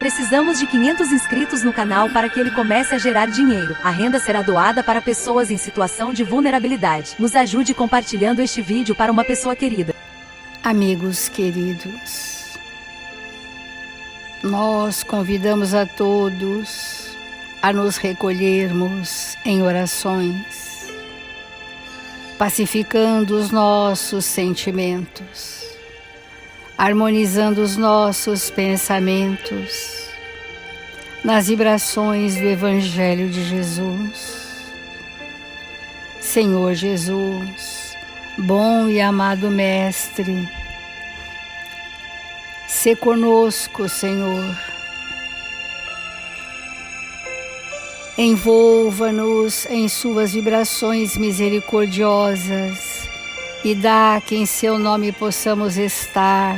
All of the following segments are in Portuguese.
Precisamos de 500 inscritos no canal para que ele comece a gerar dinheiro. A renda será doada para pessoas em situação de vulnerabilidade. Nos ajude compartilhando este vídeo para uma pessoa querida. Amigos queridos, nós convidamos a todos a nos recolhermos em orações, pacificando os nossos sentimentos, harmonizando os nossos pensamentos nas vibrações do Evangelho de Jesus. Senhor Jesus, bom e amado Mestre, sê conosco, Senhor. Envolva-nos em suas vibrações misericordiosas e dá que em seu nome possamos estar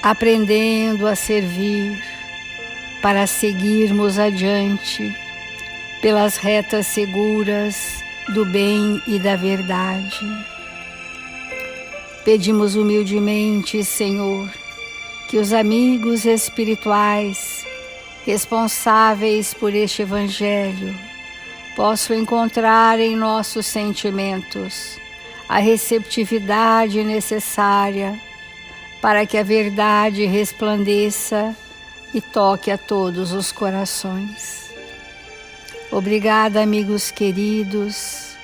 aprendendo a servir para seguirmos adiante pelas retas seguras do bem e da verdade. Pedimos humildemente, Senhor, que os amigos espirituais responsáveis por este Evangelho possam encontrar em nossos sentimentos a receptividade necessária para que a verdade resplandeça e toque a todos os corações. Obrigada, amigos queridos,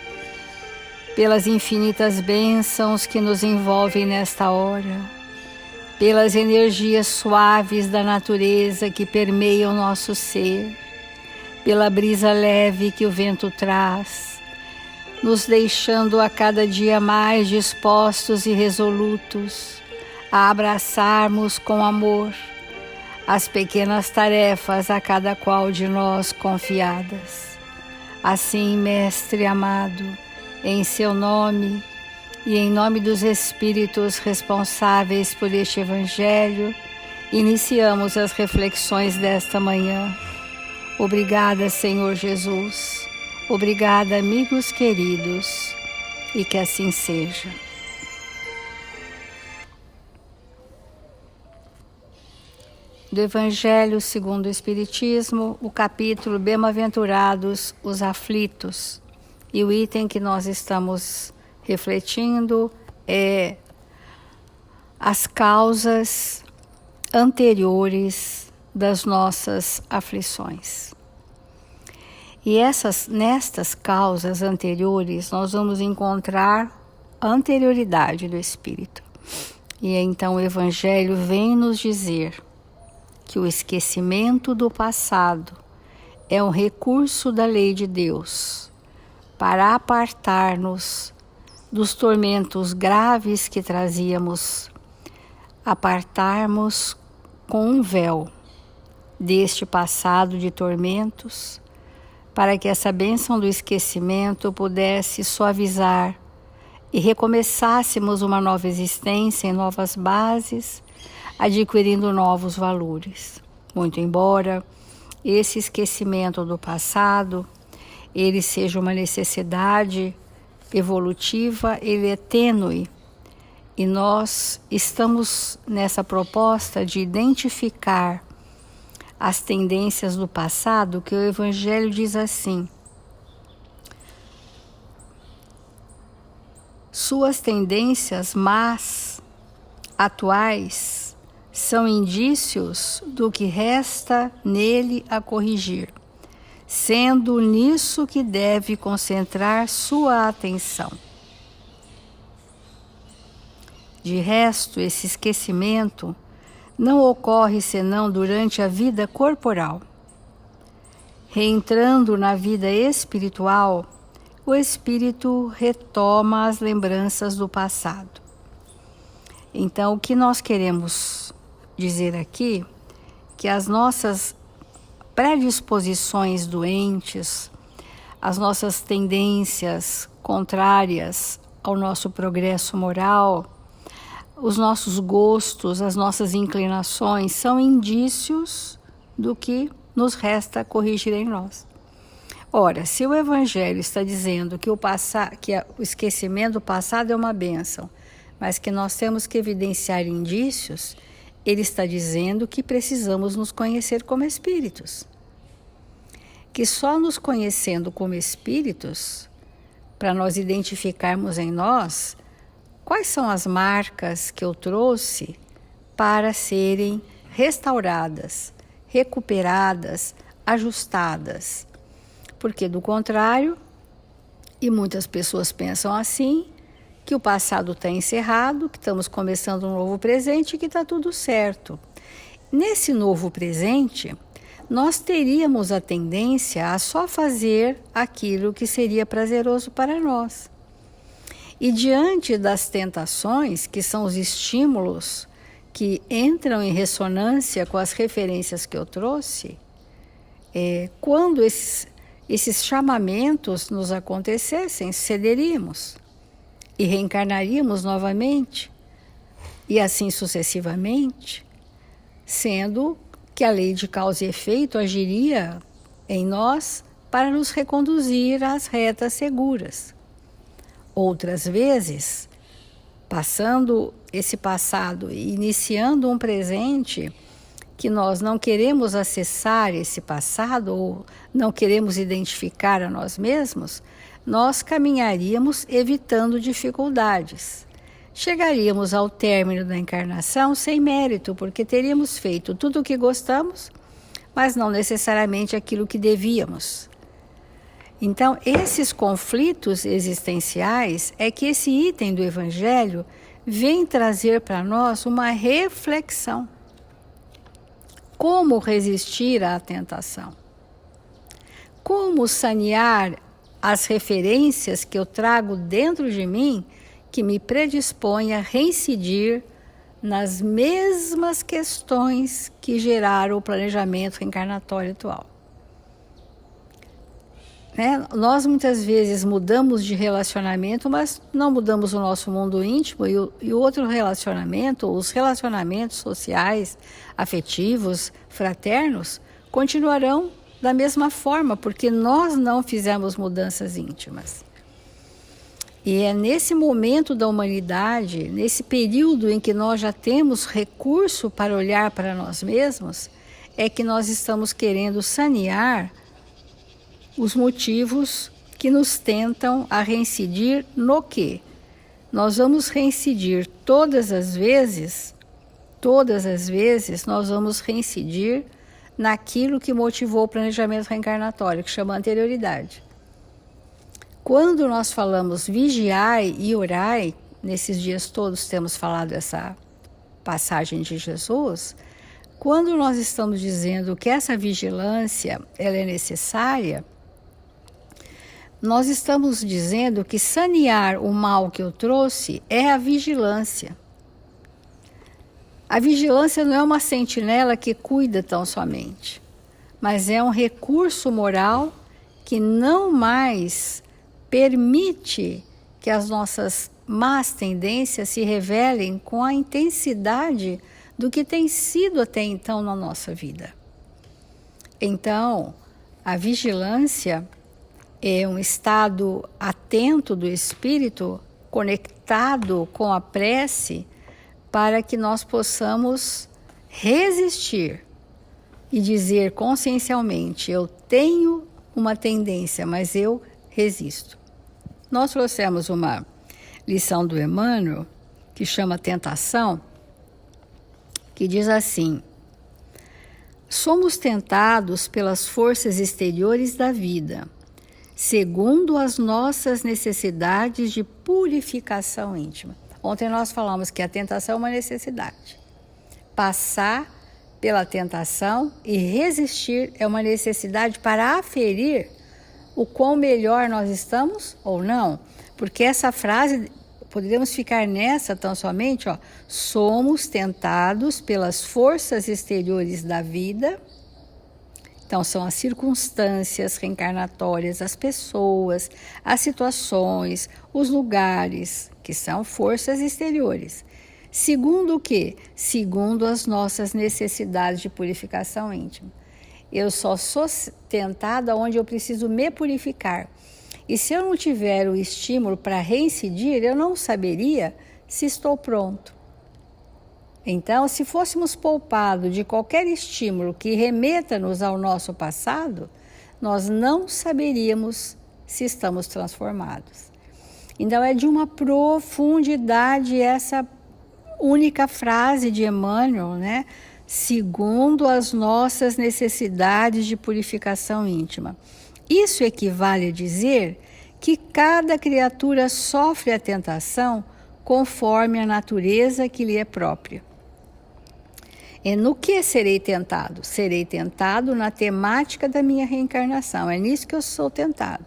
pelas infinitas bênçãos que nos envolvem nesta hora, pelas energias suaves da natureza que permeiam nosso ser, pela brisa leve que o vento traz, nos deixando a cada dia mais dispostos e resolutos a abraçarmos com amor as pequenas tarefas a cada qual de nós confiadas. Assim, Mestre amado, em seu nome e em nome dos Espíritos responsáveis por este Evangelho, iniciamos as reflexões desta manhã. Obrigada, Senhor Jesus. Obrigada, amigos queridos, e que assim seja. Do Evangelho segundo o Espiritismo, o capítulo Bem-aventurados os aflitos. E o item que nós estamos refletindo é as causas anteriores das nossas aflições. E nestas causas anteriores, nós vamos encontrar a anterioridade do Espírito. E então o Evangelho vem nos dizer que o esquecimento do passado é um recurso da lei de Deus para apartar-nos dos tormentos graves que trazíamos, apartarmos com um véu deste passado de tormentos, para que essa bênção do esquecimento pudesse suavizar e recomeçássemos uma nova existência em novas bases, adquirindo novos valores. Muito embora esse esquecimento do passado, ele seja uma necessidade evolutiva, ele é tênue. E nós estamos nessa proposta de identificar as tendências do passado, que o Evangelho diz assim: suas tendências más, atuais, são indícios do que resta nele a corrigir, sendo nisso que deve concentrar sua atenção. De resto, esse esquecimento não ocorre senão durante a vida corporal. Reentrando na vida espiritual, o espírito retoma as lembranças do passado. Então, o que nós queremos dizer aqui, que as nossas predisposições doentes, as nossas tendências contrárias ao nosso progresso moral, os nossos gostos, as nossas inclinações são indícios do que nos resta corrigir em nós. Ora, se o Evangelho está dizendo que o esquecimento do passado é uma bênção, mas que nós temos que evidenciar indícios, ele está dizendo que precisamos nos conhecer como espíritos. Que só nos conhecendo como espíritos, para nós identificarmos em nós quais são as marcas que eu trouxe para serem restauradas, recuperadas, ajustadas. Porque do contrário, e muitas pessoas pensam assim, que o passado está encerrado, que estamos começando um novo presente e que está tudo certo. Nesse novo presente, nós teríamos a tendência a só fazer aquilo que seria prazeroso para nós. E diante das tentações, que são os estímulos que entram em ressonância com as referências que eu trouxe, quando esses chamamentos nos acontecessem, cederíamos e reencarnaríamos novamente, e assim sucessivamente, sendo que a lei de causa e efeito agiria em nós para nos reconduzir às retas seguras. Outras vezes, passando esse passado e iniciando um presente que nós não queremos acessar esse passado ou não queremos identificar a nós mesmos, nós caminharíamos evitando dificuldades. Chegaríamos ao término da encarnação sem mérito, porque teríamos feito tudo o que gostamos, mas não necessariamente aquilo que devíamos. Então, esses conflitos existenciais é que esse item do Evangelho vem trazer para nós uma reflexão. Como resistir à tentação? Como sanear as referências que eu trago dentro de mim que me predispõem a reincidir nas mesmas questões que geraram o planejamento reencarnatório atual? Nós muitas vezes mudamos de relacionamento, mas não mudamos o nosso mundo íntimo e o outro relacionamento, os relacionamentos sociais, afetivos, fraternos, continuarão da mesma forma, porque nós não fizemos mudanças íntimas. E é nesse momento da humanidade, nesse período em que nós já temos recurso para olhar para nós mesmos, é que nós estamos querendo sanear os motivos que nos tentam a reincidir no quê? Nós vamos reincidir todas as vezes nós vamos reincidir naquilo que motivou o planejamento reencarnatório, que chama anterioridade. Quando nós falamos vigiai e orai, nesses dias todos temos falado essa passagem de Jesus, quando nós estamos dizendo que essa vigilância ela é necessária, nós estamos dizendo que sanear o mal que eu trouxe é a vigilância. A vigilância não é uma sentinela que cuida tão somente, mas é um recurso moral que não mais permite que as nossas más tendências se revelem com a intensidade do que tem sido até então na nossa vida. Então, a vigilância é um estado atento do espírito, conectado com a prece, para que nós possamos resistir e dizer consciencialmente, eu tenho uma tendência, mas eu resisto. Nós trouxemos uma lição do Emmanuel, que chama Tentação, que diz assim: somos tentados pelas forças exteriores da vida, segundo as nossas necessidades de purificação íntima. Ontem nós falamos que a tentação é uma necessidade. Passar pela tentação e resistir é uma necessidade para aferir o quão melhor nós estamos ou não. Porque essa frase, poderíamos ficar nessa tão somente, somos tentados pelas forças exteriores da vida. Então, são as circunstâncias reencarnatórias, as pessoas, as situações, os lugares, que são forças exteriores. Segundo o quê? Segundo as nossas necessidades de purificação íntima. Eu só sou tentada onde eu preciso me purificar. E se eu não tiver o estímulo para reincidir, eu não saberia se estou pronto. Então, se fôssemos poupados de qualquer estímulo que remeta-nos ao nosso passado, nós não saberíamos se estamos transformados. Então, é de uma profundidade essa única frase de Emmanuel, né? Segundo as nossas necessidades de purificação íntima. Isso equivale a dizer que cada criatura sofre a tentação conforme a natureza que lhe é própria. E no que serei tentado? Serei tentado na temática da minha reencarnação. É nisso que eu sou tentado.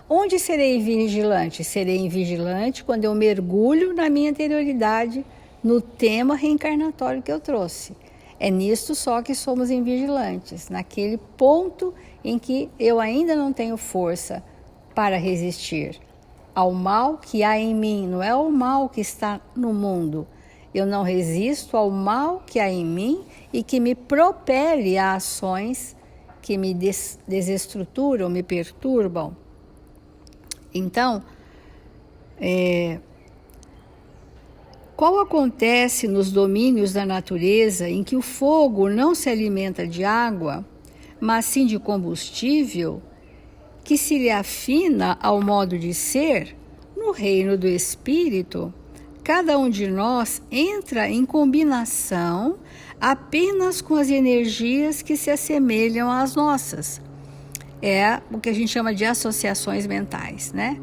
Onde serei vigilante? Serei vigilante quando eu mergulho na minha interioridade, no tema reencarnatório que eu trouxe. É nisto só que somos invigilantes, naquele ponto em que eu ainda não tenho força para resistir ao mal que há em mim, não é o mal que está no mundo. Eu não resisto ao mal que há em mim e que me propele a ações que me desestruturam, me perturbam. Então, qual acontece nos domínios da natureza em que o fogo não se alimenta de água, mas sim de combustível, que se lhe afina ao modo de ser, no reino do espírito, cada um de nós entra em combinação apenas com as energias que se assemelham às nossas. É o que a gente chama de associações mentais, né?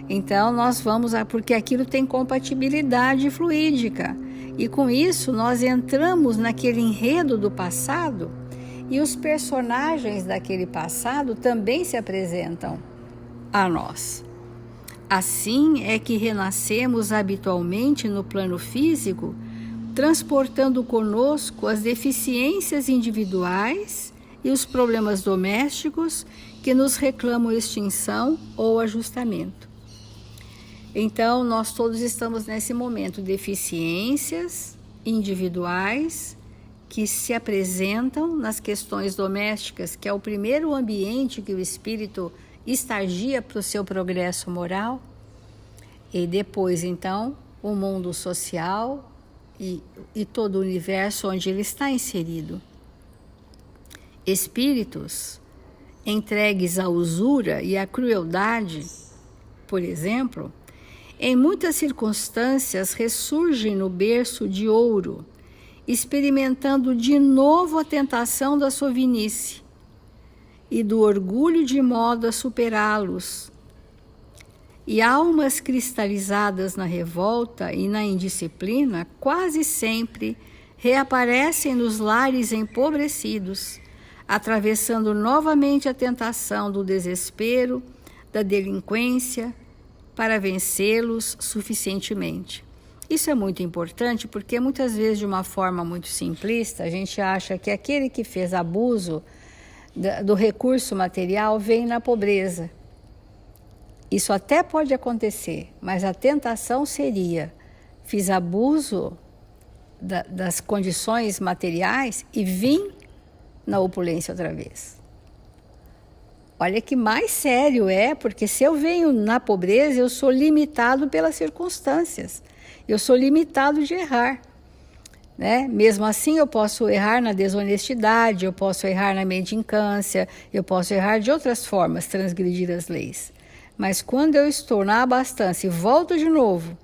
Então, nós vamos, porque aquilo tem compatibilidade fluídica. E com isso, nós entramos naquele enredo do passado e os personagens daquele passado também se apresentam a nós. Assim é que renascemos habitualmente no plano físico, transportando conosco as deficiências individuais e os problemas domésticos que nos reclamam extinção ou ajustamento. Então, nós todos estamos nesse momento, deficiências individuais que se apresentam nas questões domésticas, que é o primeiro ambiente que o espírito estagia para o seu progresso moral, e depois, então, o mundo social e todo o universo onde ele está inserido. Espíritos entregues à usura e à crueldade, por exemplo, em muitas circunstâncias ressurgem no berço de ouro, experimentando de novo a tentação da sovinice e do orgulho de modo a superá-los. E almas cristalizadas na revolta e na indisciplina quase sempre reaparecem nos lares empobrecidos, atravessando novamente a tentação do desespero, da delinquência, para vencê-los suficientemente. Isso é muito importante porque muitas vezes, de uma forma muito simplista, a gente acha que aquele que fez abuso do recurso material vem na pobreza. Isso até pode acontecer, mas a tentação seria: fiz abuso das condições materiais e vim na opulência outra vez. Olha que mais sério é, porque se eu venho na pobreza, eu sou limitado pelas circunstâncias. Eu sou limitado de errar, né? Mesmo assim, eu posso errar na desonestidade, eu posso errar na mendicância, eu posso errar de outras formas, transgredir as leis. Mas quando eu estou na abastança e volto de novo,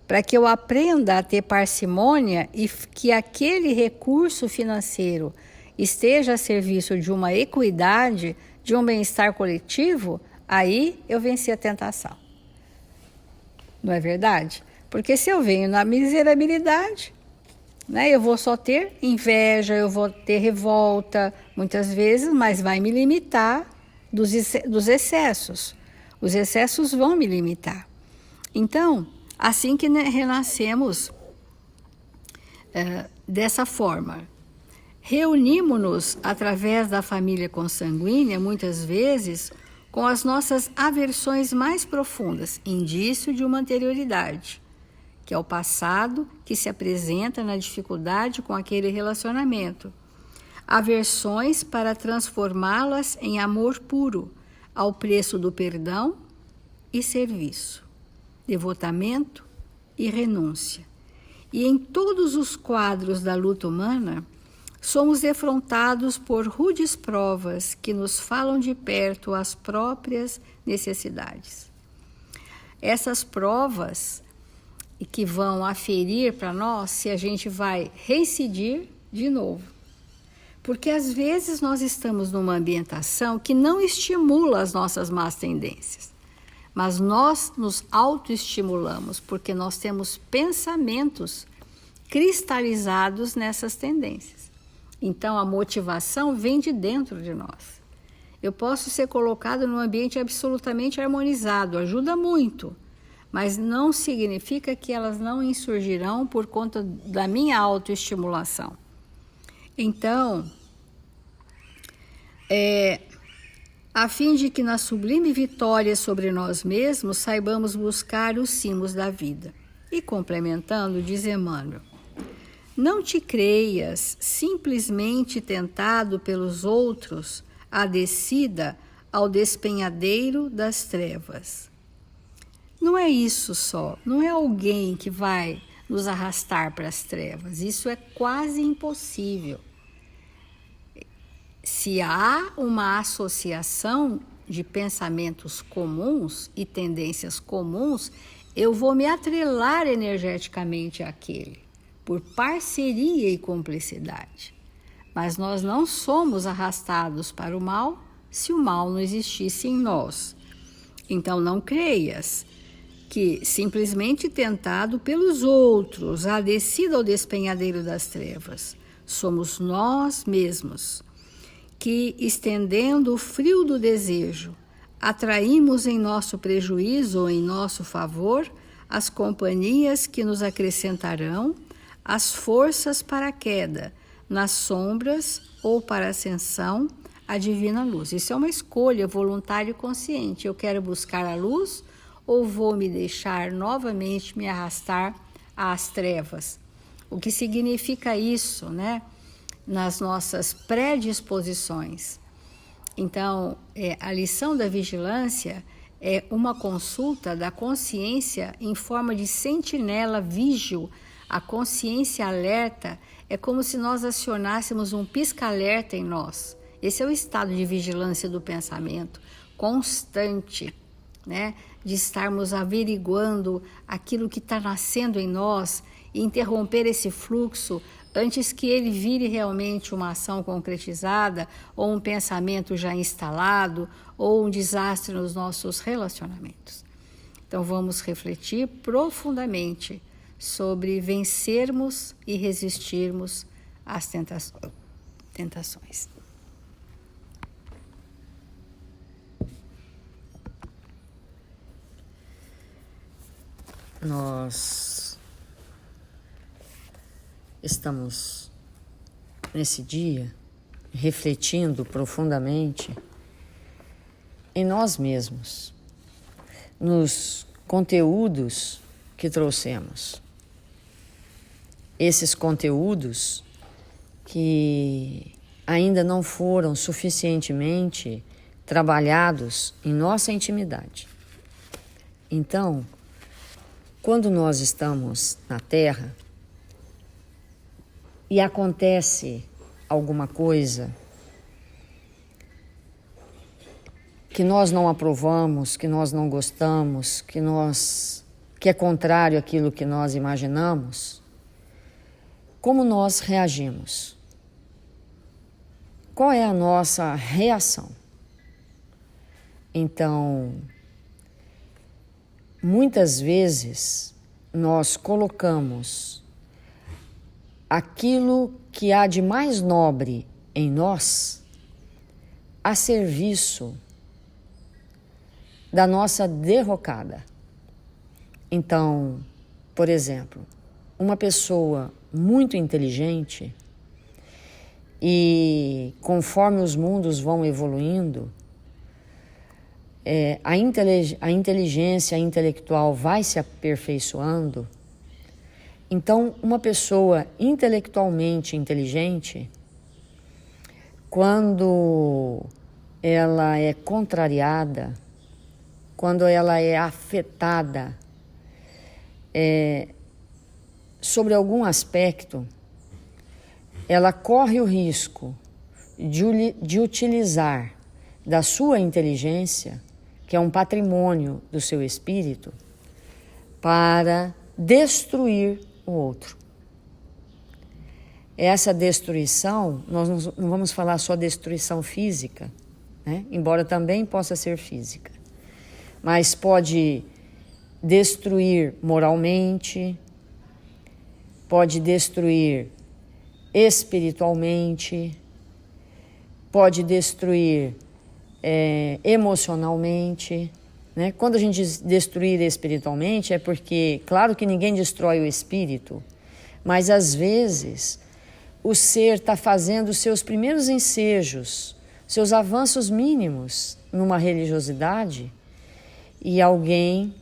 para que eu aprenda a ter parcimônia e que aquele recurso financeiro esteja a serviço de uma equidade, de um bem-estar coletivo, aí eu venci a tentação. Não é verdade? Porque se eu venho na miserabilidade, né, eu vou só ter inveja, eu vou ter revolta, muitas vezes, mas vai me limitar dos excessos. Os excessos vão me limitar. Então, assim que renascemos dessa forma, reunimos-nos através da família consanguínea, muitas vezes, com as nossas aversões mais profundas, indício de uma anterioridade, que é o passado que se apresenta na dificuldade com aquele relacionamento. Aversões para transformá-las em amor puro, ao preço do perdão e serviço, devotamento e renúncia. E em todos os quadros da luta humana, somos defrontados por rudes provas que nos falam de perto as próprias necessidades. Essas provas que vão aferir para nós se a gente vai reincidir de novo. Porque às vezes nós estamos numa ambientação que não estimula as nossas más tendências, mas nós nos autoestimulamos porque nós temos pensamentos cristalizados nessas tendências. Então a motivação vem de dentro de nós. Eu posso ser colocado num ambiente absolutamente harmonizado, ajuda muito, mas não significa que elas não insurgirão por conta da minha autoestimulação. Então, a fim de que na sublime vitória sobre nós mesmos saibamos buscar os cimos da vida. E complementando, diz Emmanuel: não te creias simplesmente tentado pelos outros a descida ao despenhadeiro das trevas. Não é isso só, não é alguém que vai nos arrastar para as trevas, isso é quase impossível. Se há uma associação de pensamentos comuns e tendências comuns, eu vou me atrelar energeticamente àquele, por parceria e cumplicidade. Mas nós não somos arrastados para o mal se o mal não existisse em nós. Então não creias que simplesmente tentado pelos outros a descida ao despenhadeiro das trevas, somos nós mesmos que, estendendo o frio do desejo, atraímos em nosso prejuízo ou em nosso favor as companhias que nos acrescentarão as forças para a queda, nas sombras ou para a ascensão, a divina luz. Isso é uma escolha voluntária e consciente. Eu quero buscar a luz ou vou me deixar novamente me arrastar às trevas? O que significa isso, né? Nas nossas predisposições. Então, a lição da vigilância é uma consulta da consciência em forma de sentinela vígil. A consciência alerta é como se nós acionássemos um pisca-alerta em nós. Esse é o estado de vigilância do pensamento constante, né? De estarmos averiguando aquilo que está nascendo em nós e interromper esse fluxo antes que ele vire realmente uma ação concretizada ou um pensamento já instalado ou um desastre nos nossos relacionamentos. Então vamos refletir profundamente sobre vencermos e resistirmos às tentações. Nós estamos nesse dia refletindo profundamente em nós mesmos, nos conteúdos que trouxemos. Esses conteúdos que ainda não foram suficientemente trabalhados em nossa intimidade. Então, quando nós estamos na Terra e acontece alguma coisa que nós não aprovamos, que nós não gostamos, que é contrário àquilo que nós imaginamos, como nós reagimos? Qual é a nossa reação? Então, muitas vezes nós colocamos aquilo que há de mais nobre em nós a serviço da nossa derrocada. Então, por exemplo, uma pessoa muito inteligente e conforme os mundos vão evoluindo, a inteligência intelectual vai se aperfeiçoando. Então, uma pessoa intelectualmente inteligente, quando ela é contrariada, quando ela é afetada, sobre algum aspecto, ela corre o risco de utilizar da sua inteligência, que é um patrimônio do seu espírito, para destruir o outro. Essa destruição, nós não vamos falar só destruição física, né? Embora também possa ser física, mas pode destruir moralmente, pode destruir espiritualmente, pode destruir emocionalmente, né? Quando a gente diz destruir espiritualmente, é porque, claro que ninguém destrói o espírito, mas às vezes o ser está fazendo os seus primeiros ensejos, seus avanços mínimos numa religiosidade, e alguém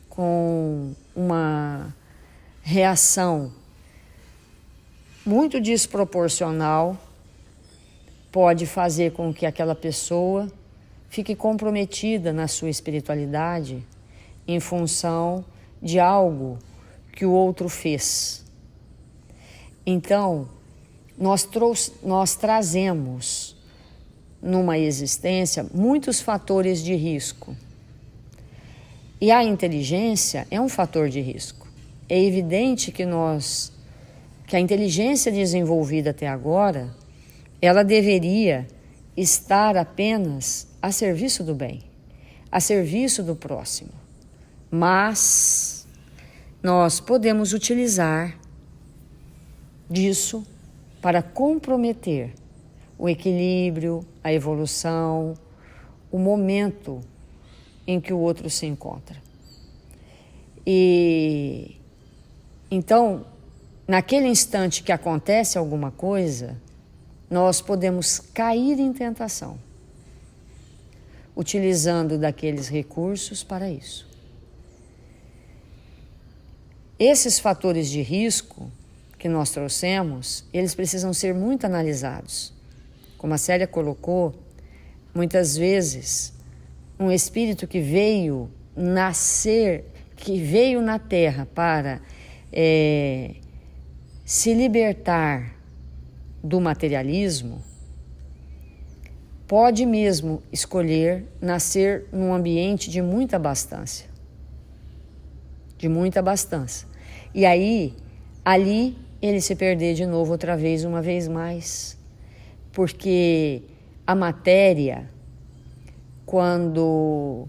com uma reação muito desproporcional pode fazer com que aquela pessoa fique comprometida na sua espiritualidade em função de algo que o outro fez. Então, nós trazemos numa existência muitos fatores de risco. E a inteligência é um fator de risco. É evidente que a inteligência desenvolvida até agora, ela deveria estar apenas a serviço do bem, a serviço do próximo. Mas nós podemos utilizar disso para comprometer o equilíbrio, a evolução, o momento em que o outro se encontra. E então, naquele instante que acontece alguma coisa, nós podemos cair em tentação, utilizando daqueles recursos para isso. Esses fatores de risco que nós trouxemos, eles precisam ser muito analisados. Como a Célia colocou, muitas vezes, um espírito que veio nascer, que veio na Terra para se libertar do materialismo, pode mesmo escolher nascer num ambiente de muita abastança. De muita abastança. E aí, ali, ele se perder de novo outra vez, uma vez mais. Porque a matéria, quando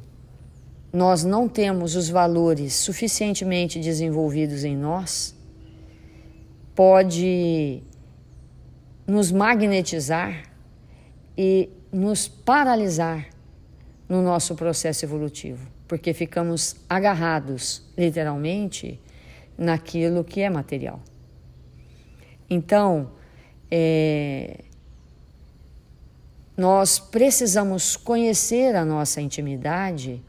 nós não temos os valores suficientemente desenvolvidos em nós, pode nos magnetizar e nos paralisar no nosso processo evolutivo, porque ficamos agarrados, literalmente, naquilo que é material. Então, nós precisamos conhecer a nossa intimidade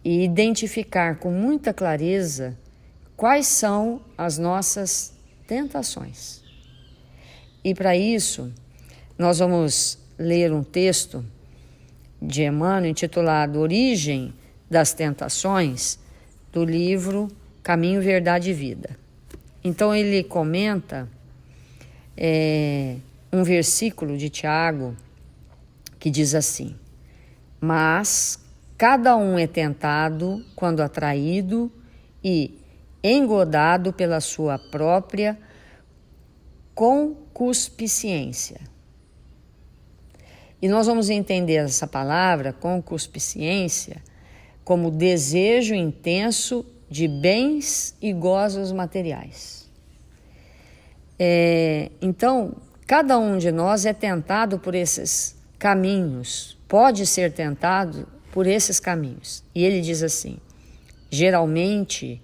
e identificar com muita clareza quais são as nossas tentações. E para isso, nós vamos ler um texto de Emmanuel intitulado Origem das Tentações, do livro Caminho, Verdade e Vida. Então ele comenta um versículo de Tiago que diz assim: mas cada um é tentado quando atraído e engodado pela sua própria concupiscência. E nós vamos entender essa palavra, concupiscência, como desejo intenso de bens e gozos materiais. Então, cada um de nós é tentado por esses caminhos, pode ser tentado por esses caminhos. E ele diz assim: geralmente,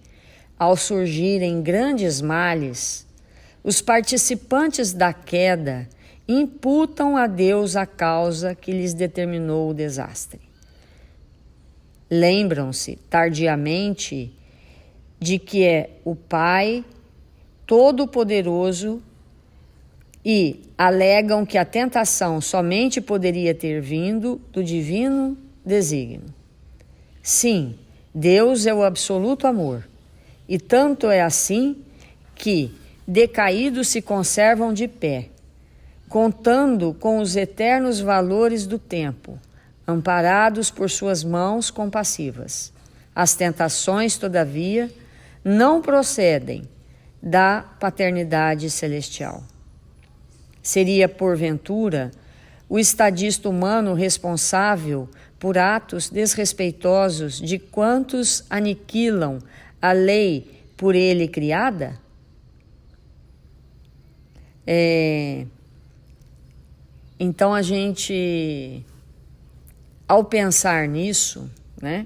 ao surgirem grandes males, os participantes da queda imputam a Deus a causa que lhes determinou o desastre. Lembram-se tardiamente de que é o Pai Todo-Poderoso e alegam que a tentação somente poderia ter vindo do divino desígnio. Sim, Deus é o absoluto amor, e tanto é assim que, decaídos, se conservam de pé, contando com os eternos valores do tempo, amparados por suas mãos compassivas. As tentações, todavia, não procedem da paternidade celestial. Seria, porventura, o estadista humano responsável por atos desrespeitosos de quantos aniquilam a lei por ele criada? Então a gente, ao pensar nisso, né,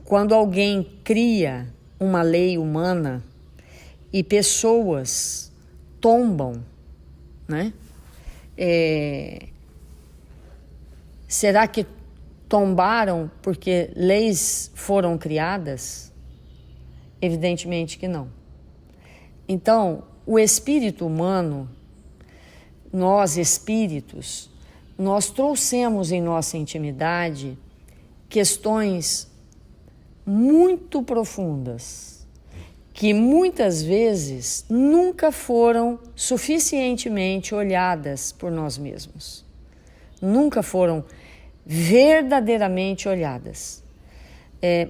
quando alguém cria uma lei humana e pessoas tombam, né, será que tombaram porque leis foram criadas? Evidentemente que não. Então, o espírito humano, nós espíritos, nós trouxemos em nossa intimidade questões muito profundas, que muitas vezes nunca foram suficientemente olhadas por nós mesmos. Nunca foram verdadeiramente olhadas.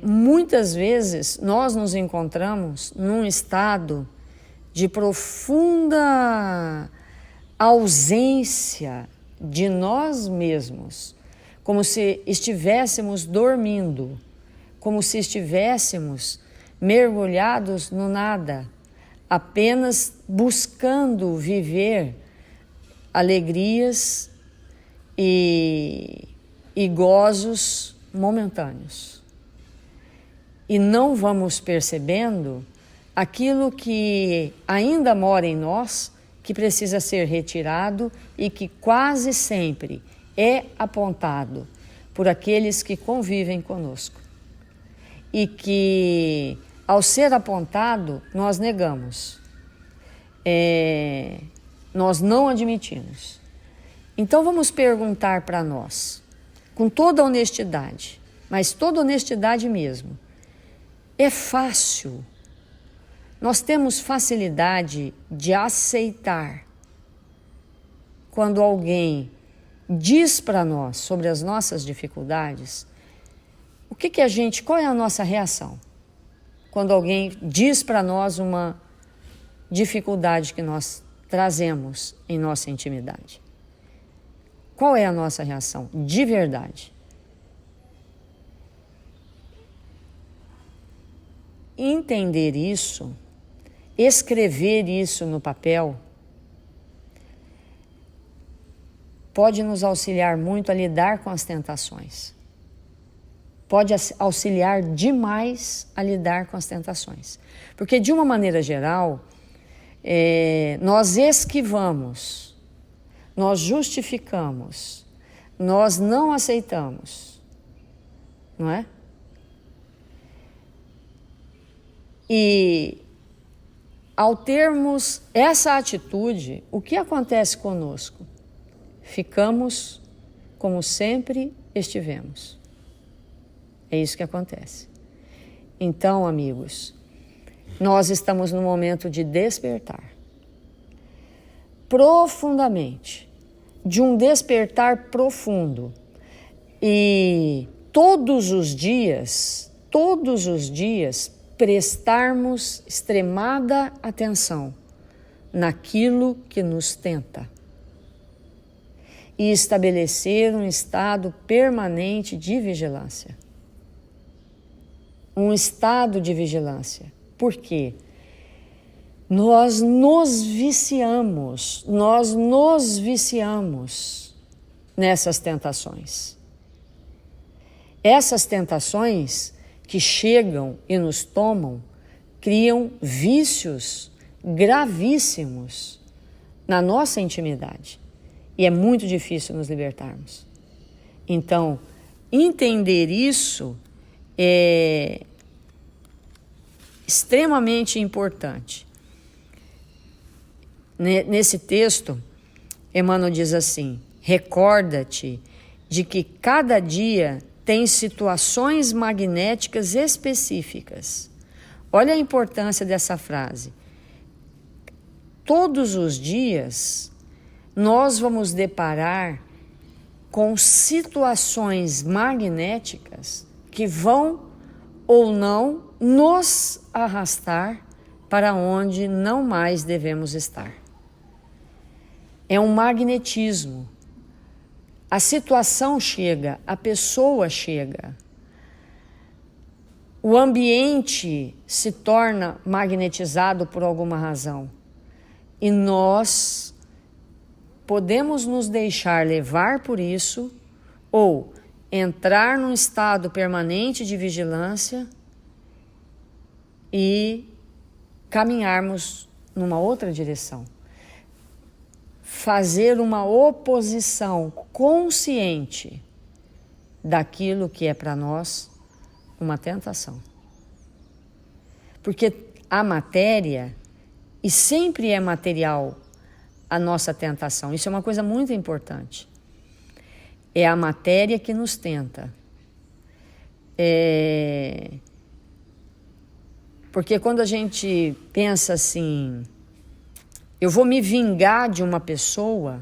Muitas vezes nós nos encontramos num estado de profunda ausência de nós mesmos, como se estivéssemos dormindo, como se estivéssemos mergulhados no nada, apenas buscando viver alegrias e gozos momentâneos. E não vamos percebendo aquilo que ainda mora em nós, que precisa ser retirado e que quase sempre é apontado por aqueles que convivem conosco. E que, ao ser apontado, nós negamos, nós não admitimos. Então vamos perguntar para nós, com toda honestidade, mas toda honestidade mesmo, é fácil, nós temos facilidade de aceitar quando alguém diz para nós sobre as nossas dificuldades, qual é a nossa reação? Quando alguém diz para nós uma dificuldade que nós trazemos em nossa intimidade. Qual é a nossa reação? De verdade. Entender isso, escrever isso no papel, pode nos auxiliar muito a lidar com as tentações. Pode auxiliar demais a lidar com as tentações. Porque, de uma maneira geral, nós esquivamos, nós justificamos, nós não aceitamos, não é? E, ao termos essa atitude, o que acontece conosco? Ficamos como sempre estivemos. É isso que acontece. Então, amigos, nós estamos no momento de despertar. Profundamente. De um despertar profundo. E todos os dias, prestarmos extremada atenção naquilo que nos tenta. E estabelecer um estado permanente de vigilância. Um estado de vigilância. Por quê? Nós nos viciamos nessas tentações. Essas tentações que chegam e nos tomam, criam vícios gravíssimos na nossa intimidade. E é muito difícil nos libertarmos. Então, entender isso é extremamente importante. Nesse texto, Emmanuel diz assim: recorda-te de que cada dia tem situações magnéticas específicas. Olha a importância dessa frase. Todos os dias nós vamos deparar com situações magnéticas que vão ou não nos arrastar para onde não mais devemos estar. É um magnetismo. A situação chega, a pessoa chega. O ambiente se torna magnetizado por alguma razão. E nós podemos nos deixar levar por isso ou entrar num estado permanente de vigilância e caminharmos numa outra direção. Fazer uma oposição consciente daquilo que é para nós uma tentação. Porque a matéria, e sempre é material a nossa tentação, isso é uma coisa muito importante. É a matéria que nos tenta. Porque quando a gente pensa assim, eu vou me vingar de uma pessoa,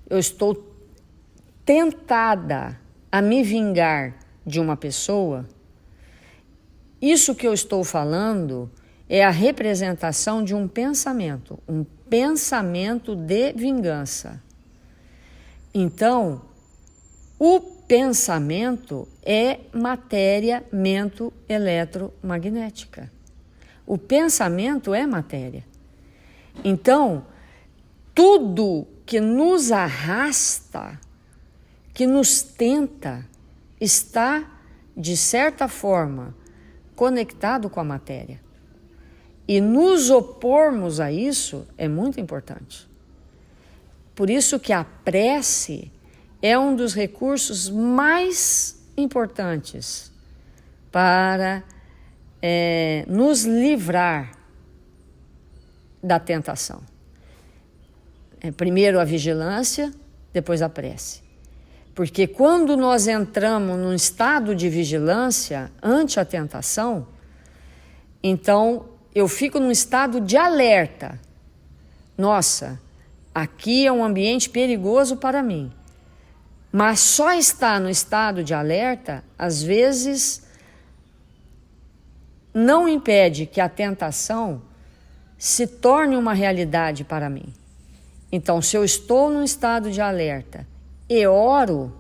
eu estou tentada a me vingar de uma pessoa, isso que eu estou falando é a representação de um pensamento de vingança. Então, o pensamento é matéria eletromagnética. O pensamento é matéria. Então, tudo que nos arrasta, que nos tenta, está, de certa forma, conectado com a matéria. E nos opormos a isso é muito importante. Por isso que a prece é um dos recursos mais importantes para nos livrar da tentação. Primeiro a vigilância, depois a prece. Porque quando nós entramos num estado de vigilância ante a tentação, então eu fico num estado de alerta. Nossa, aqui é um ambiente perigoso para mim. Mas só estar no estado de alerta, às vezes, não impede que a tentação se torne uma realidade para mim. Então, se eu estou num estado de alerta e oro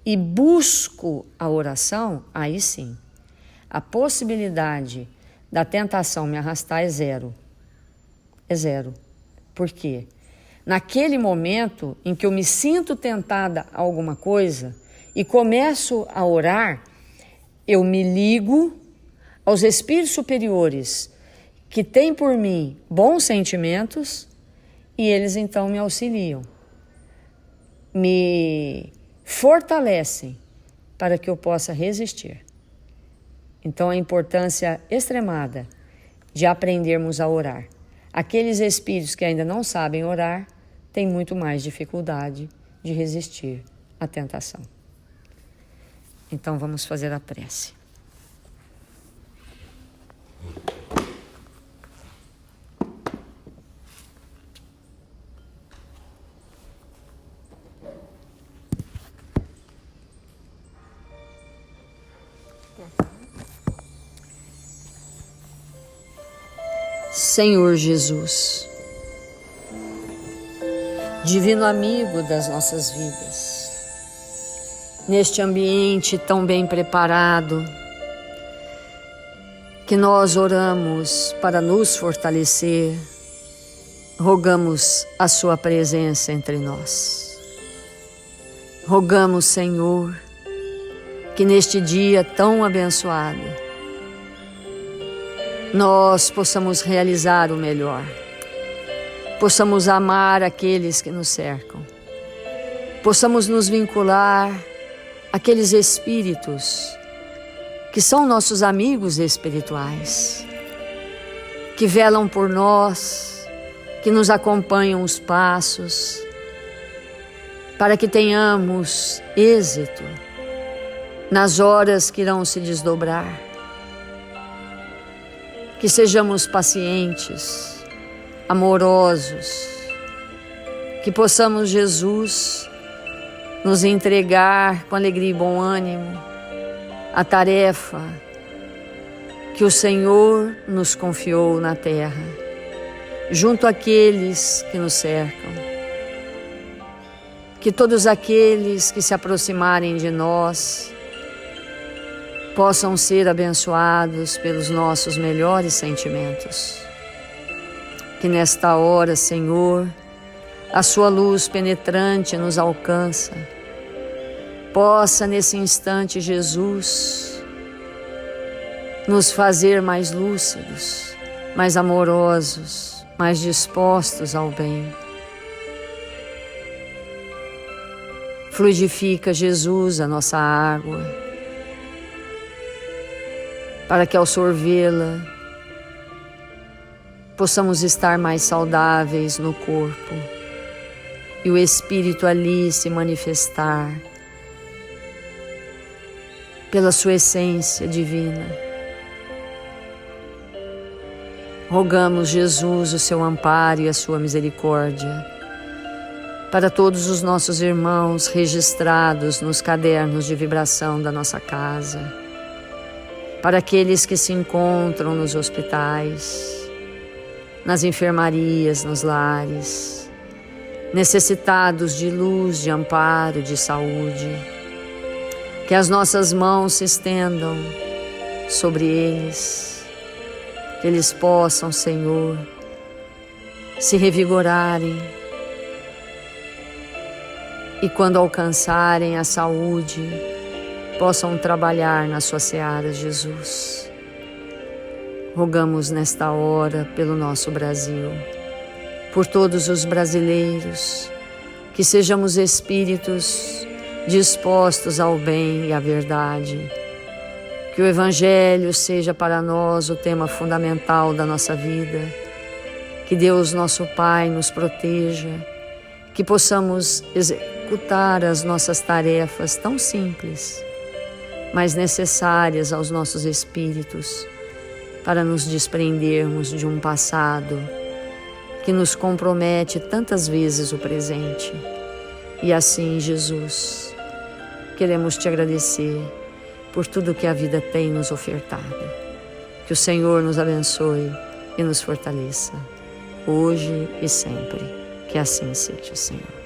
e busco a oração, aí sim, a possibilidade da tentação me arrastar é zero. É zero. Por quê? Naquele momento em que eu me sinto tentada a alguma coisa e começo a orar, eu me ligo aos espíritos superiores que têm por mim bons sentimentos e eles então me auxiliam, me fortalecem para que eu possa resistir. Então, a importância extremada de aprendermos a orar. Aqueles espíritos que ainda não sabem orar têm muito mais dificuldade de resistir à tentação. Então, vamos fazer a prece. Senhor Jesus, divino amigo das nossas vidas, neste ambiente tão bem preparado, que nós oramos para nos fortalecer, rogamos a sua presença entre nós. Rogamos, Senhor, que neste dia tão abençoado, nós possamos realizar o melhor, possamos amar aqueles que nos cercam, possamos nos vincular àqueles espíritos que são nossos amigos espirituais, que velam por nós, que nos acompanham os passos, para que tenhamos êxito nas horas que irão se desdobrar. que sejamos pacientes, amorosos, que possamos, Jesus, nos entregar com alegria e bom ânimo a tarefa que o Senhor nos confiou na terra, junto àqueles que nos cercam. Que todos aqueles que se aproximarem de nós possam ser abençoados pelos nossos melhores sentimentos. Que nesta hora, Senhor, a sua luz penetrante nos alcança. Possa nesse instante, Jesus, nos fazer mais lúcidos, mais amorosos, mais dispostos ao bem. Fluidifica, Jesus, a nossa água, para que ao sorvê-la possamos estar mais saudáveis no corpo e o Espírito ali se manifestar pela sua essência divina. Rogamos, Jesus, o seu amparo e a sua misericórdia para todos os nossos irmãos registrados nos cadernos de vibração da nossa casa, para aqueles que se encontram nos hospitais, nas enfermarias, nos lares, necessitados de luz, de amparo, de saúde. Que as nossas mãos se estendam sobre eles, que eles possam, Senhor, se revigorarem e quando alcançarem a saúde, possam trabalhar na sua seara, Jesus. Rogamos nesta hora pelo nosso Brasil, por todos os brasileiros, que sejamos espíritos dispostos ao bem e à verdade. Que o Evangelho seja para nós o tema fundamental da nossa vida. Que Deus, nosso Pai, nos proteja, que possamos executar as nossas tarefas tão simples, mas necessárias aos nossos espíritos, para nos desprendermos de um passado que nos compromete tantas vezes o presente. E assim, Jesus, queremos te agradecer por tudo que a vida tem nos ofertado. Que o Senhor nos abençoe e nos fortaleça, hoje e sempre. Que assim seja, Senhor.